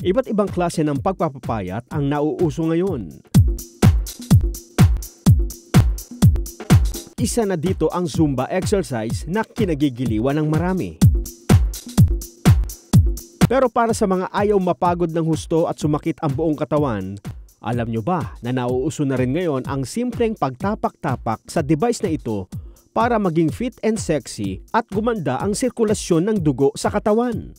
Iba't ibang klase ng pagpapapayat ang nauuso ngayon. Isa na dito ang Zumba exercise na kinagigiliwan ng marami. Pero para sa mga ayaw mapagod ng husto at sumakit ang buong katawan, alam nyo ba na nauuso na rin ngayon ang simpleng pagtapak-tapak sa device na ito para maging fit and sexy at gumanda ang sirkulasyon ng dugo sa katawan?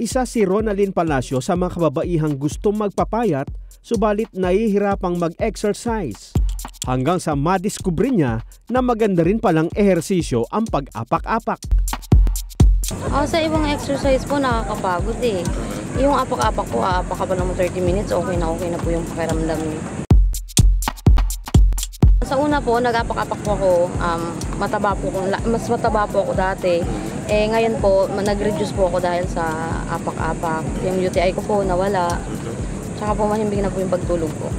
Isa si Ronalyn Palacio sa mga kababaihang gustong magpapayat subalit nahihirapang mag-exercise. Hanggang sa madiskubre niya na maganda rin palang ehersisyo ang pag-apak-apak. Sa ibang exercise po nakakapagod eh. Yung apak-apak po, aapak ka pa naman 30 minutes, okay na po yung pakiramdam niyo. Sa una po, nag-apak-apak po ako, mas mataba po ako dati. Ngayon po, nag-reduce po ako dahil sa apak-apak. Yung UTI ko po nawala. Tsaka po mahimbing na po yung pagtulog ko.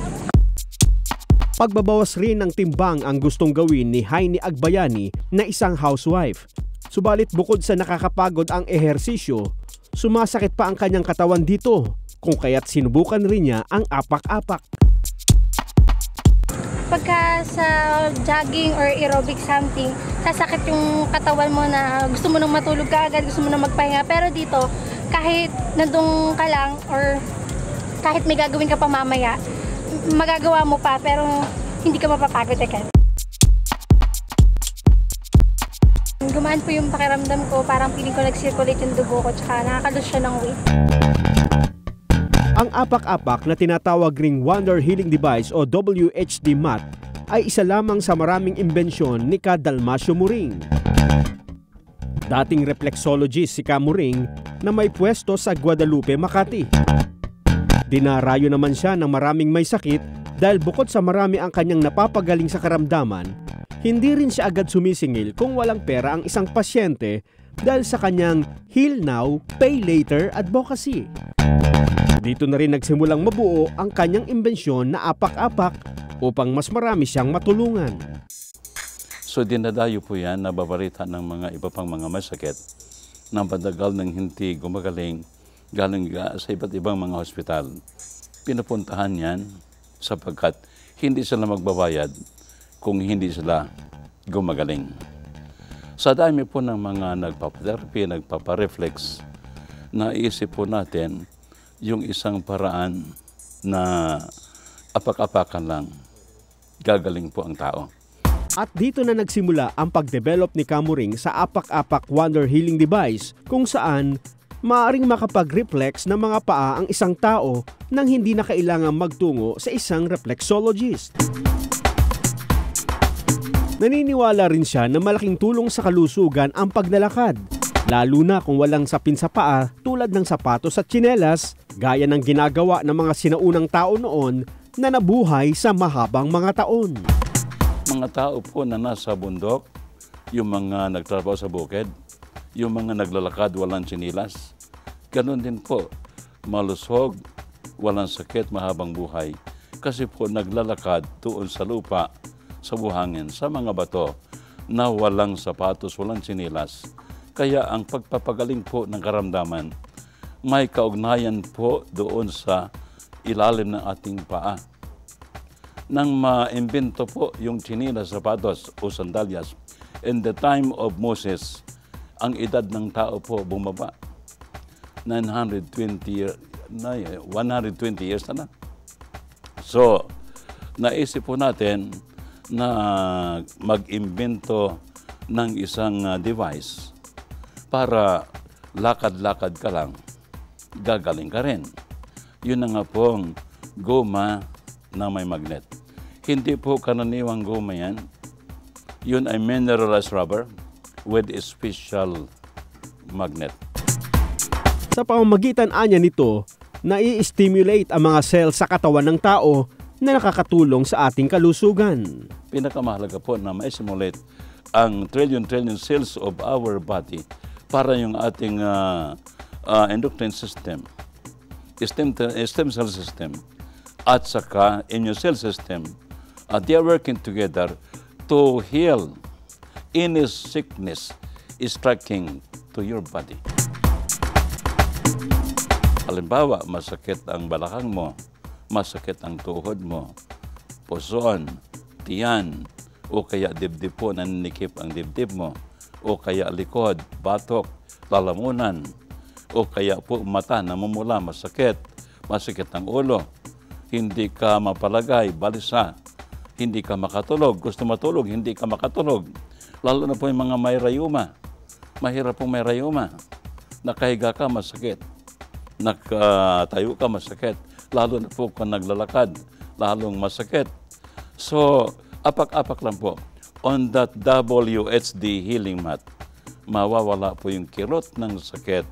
Pagbabawas rin ng timbang ang gustong gawin ni Heini Agbayani na isang housewife. Subalit bukod sa nakakapagod ang ehersisyo, sumasakit pa ang kanyang katawan dito, kung kaya't sinubukan rin niya ang apak-apak. Pagka sa jogging or aerobic something, sasakit yung katawan mo na gusto mo nang matulog ka agad, gusto mo nang magpahinga. Pero dito, kahit nandun ka lang or kahit may gagawin ka pa mamaya, magagawa mo pa pero hindi ka mapapagod agad. Gumaan po yung pakiramdam ko, parang feeling ko nag-circulate yung dugo ko tsaka nakakalus siya ng weight. Ang apak-apak na tinatawag ring Wonder Healing Device o WHD mat ay isa lamang sa maraming imbensyon ni Ka Dalmacio Muring. Dating reflexologist si Ka Muring na may pwesto sa Guadalupe, Makati. Dinarayo naman siya ng maraming may sakit dahil bukod sa marami ang kanyang napapagaling sa karamdaman, hindi rin siya agad sumisingil kung walang pera ang isang pasyente dahil sa kanyang Heal Now, Pay Later advocacy. Dito na rin nagsimulang mabuo ang kanyang imbensyon na apak-apak upang mas marami siyang matulungan. So dinadayo po yan, nababarita ng mga iba pang mga masakit ng padagal ng hindi gumagaling galing sa iba't ibang mga hospital. Pinupuntahan yan sapagkat hindi sila magbabayad kung hindi sila gumagaling. Sa dami po ng mga nagpapatherapy, nagpapareflex, naisip po natin yung isang paraan na apak-apakan lang, gagaling po ang tao. At dito na nagsimula ang pag-develop ni Ka Muring sa apak-apak Wonder Healing Device kung saan maaaring makapag-reflex ng mga paa ang isang tao nang hindi na kailangang magtungo sa isang reflexologist. Naniniwala rin siya na malaking tulong sa kalusugan ang paglalakad, lalo na kung walang sapin sa paa tulad ng sapatos at tsinelas, gaya ng ginagawa ng mga sinaunang tao noon na nabuhay sa mahabang mga taon. Mga tao po na nasa bundok, yung mga nagtrabaho sa bukid, yung mga naglalakad walang tsinelas, ganun din po, malusog, walang sakit, mahabang buhay. Kasi po naglalakad doon sa lupa, sa buhangin, sa mga bato na walang sapatos, walang tsinelas. Kaya ang pagpapagaling po ng karamdaman, may kaugnayan po doon sa ilalim ng ating paa. Nang ma-imbento po yung tsinelas, sapatos o sandalyas, in the time of Moses, ang edad ng tao po bumaba. 120 years na. So, naisip po natin na mag-imbento ng isang device para lakad-lakad ka lang, gagaling ka rin. Yun na nga pong goma na may magnet. Hindi po karaniwang goma yan. Yun ay mineralized rubber with a special magnet. Sa pamamagitan anya nito, nai-stimulate ang mga cells sa katawan ng tao na nakakatulong sa ating kalusugan. Pinakamahalaga po na ma-stimulate ang trillion cells of our body para yung ating endocrine system, stem cell system, at saka immune cell system, they are working together to heal any sickness striking to your body. Halimbawa, masakit ang balakang mo, masakit ang tuhod mo, puson, tiyan, o kaya dibdib po, naninikip ang dibdib mo, o kaya likod, batok, lalamunan, o kaya po mata, namumula, masakit ang ulo, hindi ka mapalagay, balisa, hindi ka makatulog, gusto matulog, hindi ka makatulog. Lalo na po yung mga may rayuma. Mahirap pong may rayuma. Nakahiga ka, masakit. Nakatayo ka, masakit. Lalo na po kung naglalakad, lalong masakit. So, apak-apak lang po. On that WHD healing mat, mawawala po yung kirot ng sakit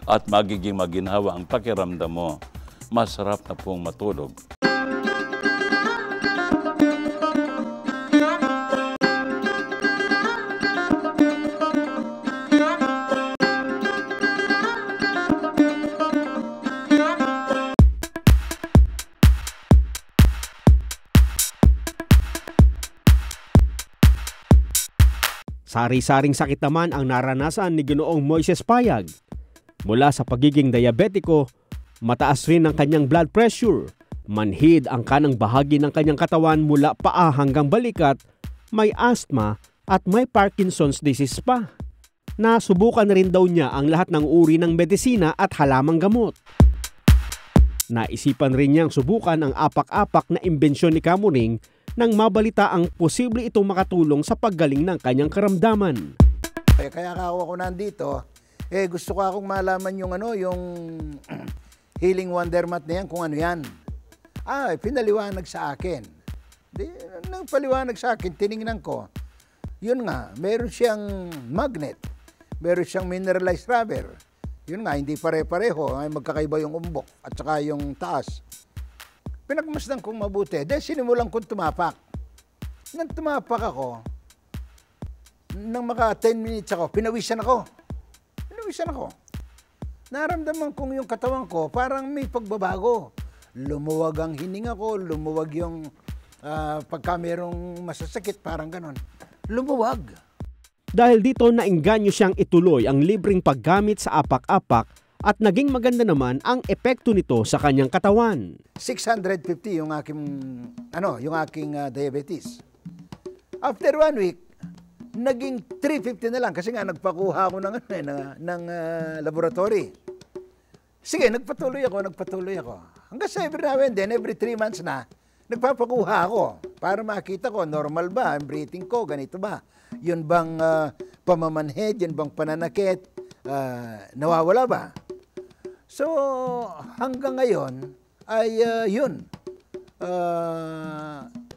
at magiging maginhawa ang pakiramdam mo. Masarap na pong matulog. Sari-saring sakit naman ang naranasan ni Ginoong Moises Payag. Mula sa pagiging diabetiko, mataas rin ang kanyang blood pressure, manhid ang kanang bahagi ng kanyang katawan mula paa hanggang balikat, may asthma at may Parkinson's disease pa. Nasubukan na rin daw niya ang lahat ng uri ng medisina at halamang gamot. Naisipan rin niyang subukan ang apak-apak na imbensyon ni Kamuning nang mabalita ang posible itong makatulong sa paggaling ng kanyang karamdaman. Kaya ako nandito, gusto ko akong malaman yung yung healing wonder mat na yan, kung ano yan. Pinaliwanag sa akin. Nang paliwanag sa akin, tiningnan ko. Yun nga, meron siyang magnet, meron siyang mineralized rubber. Yun nga, hindi pare-pareho, magkakaiba yung umbok at saka yung taas. Pinagmasdan kong mabuti. Dahil sinimulan kong tumapak. Nang tumapak ako, nang maka 10 minutes ako, pinawisan ako. Naramdaman kong yung katawan ko, parang may pagbabago. Lumuwag ang hininga ko, lumuwag yung pagka merong masasakit, parang ganon. Lumuwag. Dahil dito nainganyo siyang ituloy ang libreng paggamit sa apak-apak at naging maganda naman ang epekto nito sa kanyang katawan. 650 yung aking diabetes. After 1 week, naging 350 na lang kasi nga nagpakuha ako ng laboratory. Sige, nagpatuloy ako. Hanggang sa every now and then, every 3 months na, nagpapakuha ako para makita ko, normal ba ang breathing ko, ganito ba? Yun bang pamamanhid, yun bang pananakit, nawawala ba? So, hanggang ngayon ay yun,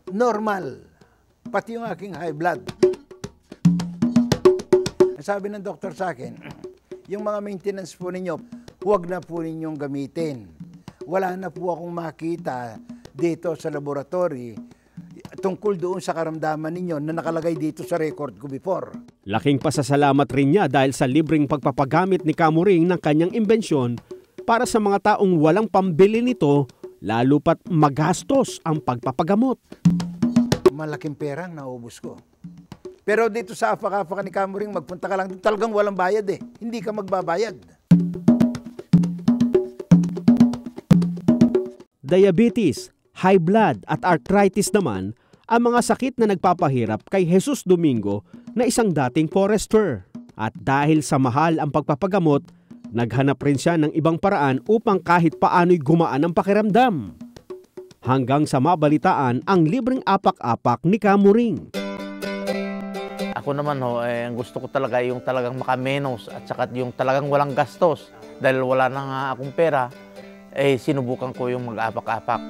normal. Pati yung aking high blood. Sabi ng doktor sa akin, yung mga maintenance po ninyo, huwag na po ninyong gamitin. Wala na po akong makita dito sa laboratory tungkol doon sa karamdaman ninyo na nakalagay dito sa record ko before. Laking pasasalamat rin niya dahil sa libreng pagpapagamit ni Kamuring ng kanyang imbensyon para sa mga taong walang pambili nito, lalo pat magastos ang pagpapagamot. Malaking perang naubos ko. Pero dito sa apak-apak ni Kamuring, magpunta ka lang, talagang walang bayad eh. Hindi ka magbabayad. Diabetes, high blood at arthritis naman ang mga sakit na nagpapahirap kay Jesus Domingo na isang dating forester. At dahil sa mahal ang pagpapagamot, naghanap rin siya ng ibang paraan upang kahit paano'y gumaan ang pakiramdam. Hanggang sa mabalitaan ang libreng apak-apak ni Kamuring. Ako naman ang gusto ko talaga yung talagang makamenos at saka yung talagang walang gastos. Dahil wala na nga akong pera, sinubukan ko yung mag-apak-apak.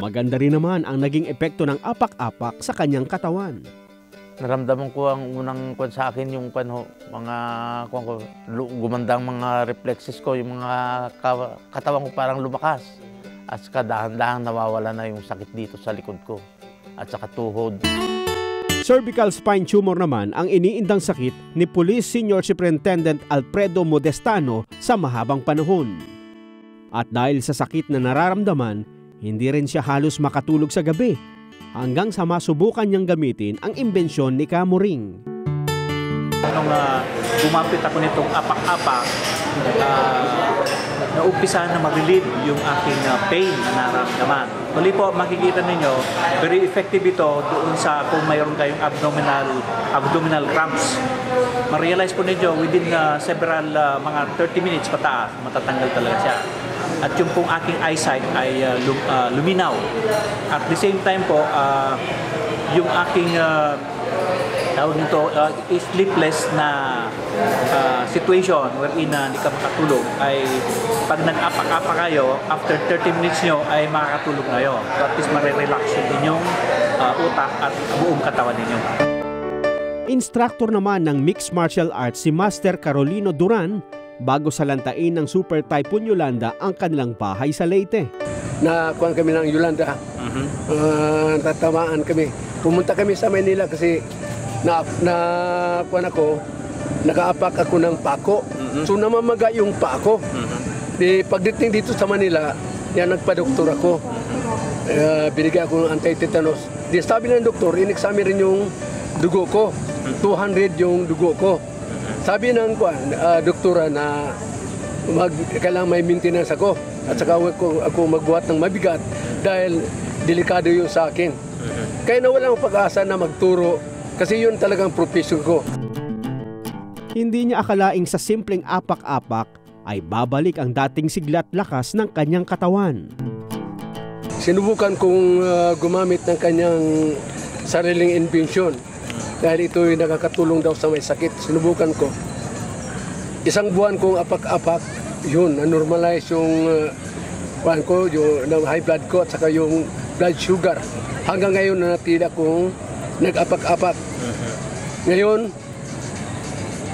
Maganda rin naman ang naging epekto ng apak-apak sa kanyang katawan. Naramdaman ko ang unang sa akin yung mga gumandang mga reflexes ko, yung mga katawan ko parang lumakas. At saka dahan-dahan nawawala na yung sakit dito sa likod ko at saka tuhod. Cervical spine tumor naman ang iniindang sakit ni Police Senior Superintendent Alfredo Modestano sa mahabang panahon. At dahil sa sakit na nararamdaman, hindi rin siya halos makatulog sa gabi hanggang sa masubukan niyang gamitin ang imbensyon ni Kamuring. Nung gumapit ako nitong apak-apak, naumpisahan na mag-relieve yung aking pain na nararamdaman. Muli po, makikita ninyo, very effective ito doon sa kung mayroon kayong abdominal cramps. Ma-realize po ninyo, within several mga 30 minutes pataas, matatanggal talaga siya. At yung pong aking eyesight ay luminaw. At the same time po, yung aking tawag nito, sleepless na situation wherein hindi ka makatulog ay pag nag-apak-apak kayo, after 30 minutes nyo ay makakatulog kayo. So at least marirelax yung inyong utak at buong katawan ninyo. Instructor naman ng Mixed Martial Arts si Master Carolino Duran bago salantain ng Super Typhoon Yolanda ang kanilang bahay sa Leyte. Nakuha kami ng Yolanda, tatamaan kami. Pumunta kami sa Manila kasi nakuha ako, nakaapak ako ng pako. So namamaga yung pako. Di pagdating dito sa Manila, yan nagpa-doktor ako. Binigay ako ng anti-tetanus. Di sabi ng doktor, in-examine rin yung dugo ko. 200 yung dugo ko. Sabi ng doktora na kailangan may maintenance ako. At saka ako magbuhat ng mabigat dahil delikado yun sa akin. Kaya nawalan akong pag-asa na magturo kasi yun talagang profesyon ko. Hindi niya akalaing sa simpleng apak-apak ay babalik ang dating siglat lakas ng kanyang katawan. Sinubukan kong gumamit ng kanyang sariling inbensyon dahil ito ay nakakatulong daw sa may sakit. Sinubukan ko. Isang buwan kong apak-apak, yun, na-normalize yung yung high blood ko at saka yung blood sugar. Hanggang ngayon nanatili akong nag-apak-apak. Ngayon,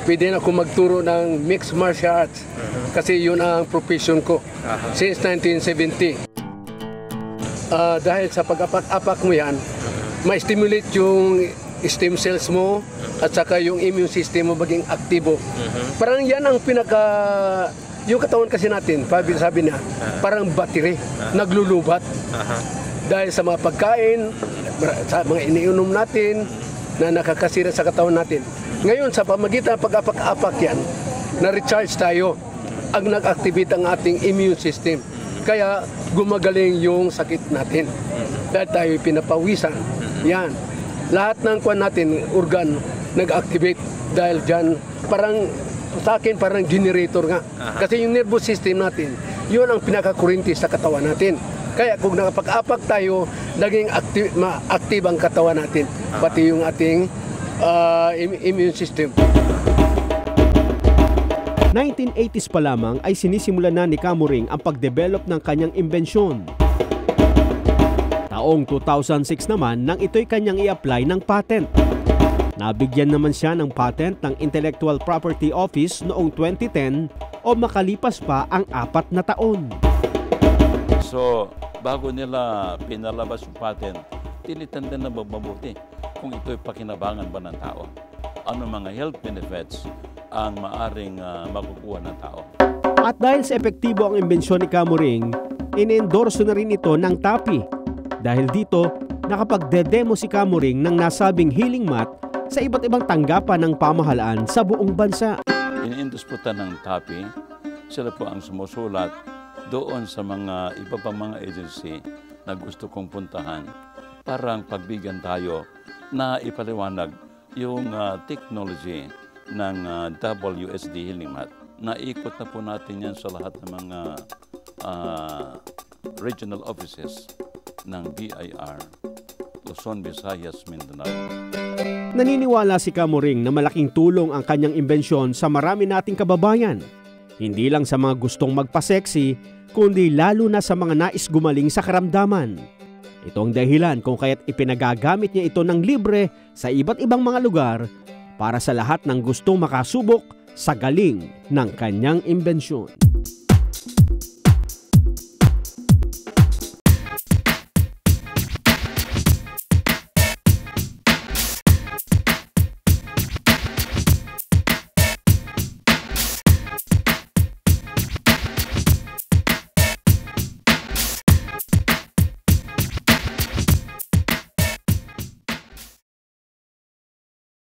pwede na akong magturo ng mixed martial arts kasi yun ang profession ko since 1970. Dahil sa pag-apak-apak mo yan, ma-stimulate yung stem cells mo at saka yung immune system mo maging aktibo. Parang yan ang yung katawan kasi natin, sabi na, parang battery, naglulubat. Dahil sa mga pagkain, sa mga iniinom natin na nakakasira sa katawan natin. Ngayon, sa pamagitan ng pag-apak-apak yan, na-recharge tayo ang nag-activate ang ating immune system. Kaya gumagaling yung sakit natin. Dahil tayo pinapawisan. Yan. Lahat ng kwan natin, organ, nag-activate dahil dyan, parang sa akin parang generator nga. Kasi yung nervous system natin, yun ang pinakakurinti sa katawan natin. Kaya kung nakapag-apak tayo, naging active ang katawan natin, pati yung ating immune system. 1980s pa lamang ay sinisimulan na ni Kamuring ang pagdevelop ng kanyang imbensyon. Taong 2006 naman nang ito'y kanyang i-apply ng patent. Nabigyan naman siya ng patent ng Intellectual Property Office noong 2010 o makalipas pa ang 4 na taon. So, bago nila pinalabas yung patent, tinitandan na mabuti kung ito'y pakinabangan ba ng tao. Ano mga health benefits ang maaring makukuha ng tao. At dahil sa epektibo ang imbensyon ni Kamuring, in-endorso na rin ito ng TAPI. Dahil dito, nakapagde-demo si Kamuring ng nasabing healing mat sa iba't ibang tanggapan ng pamahalaan sa buong bansa. In-indisputan ng TAPI, sila po ang sumusulat doon sa mga iba pa mga agency na gusto kong puntahan parang pagbigyan tayo na ipaliwanag yung technology ng WSD Healing Mat. Naikot na po natin yan sa lahat ng mga regional offices ng BIR, Luzon, Visayas, Mindanao. Naniniwala si Kamuring na malaking tulong ang kanyang imbensyon sa marami nating kababayan. Hindi lang sa mga gustong magpa-sexy, kundi lalo na sa mga nais gumaling sa karamdaman. Ito ang dahilan kung kaya't ipinagagamit niya ito ng libre sa iba't ibang mga lugar para sa lahat ng gustong makasubok sa galing ng kanyang imbensyon.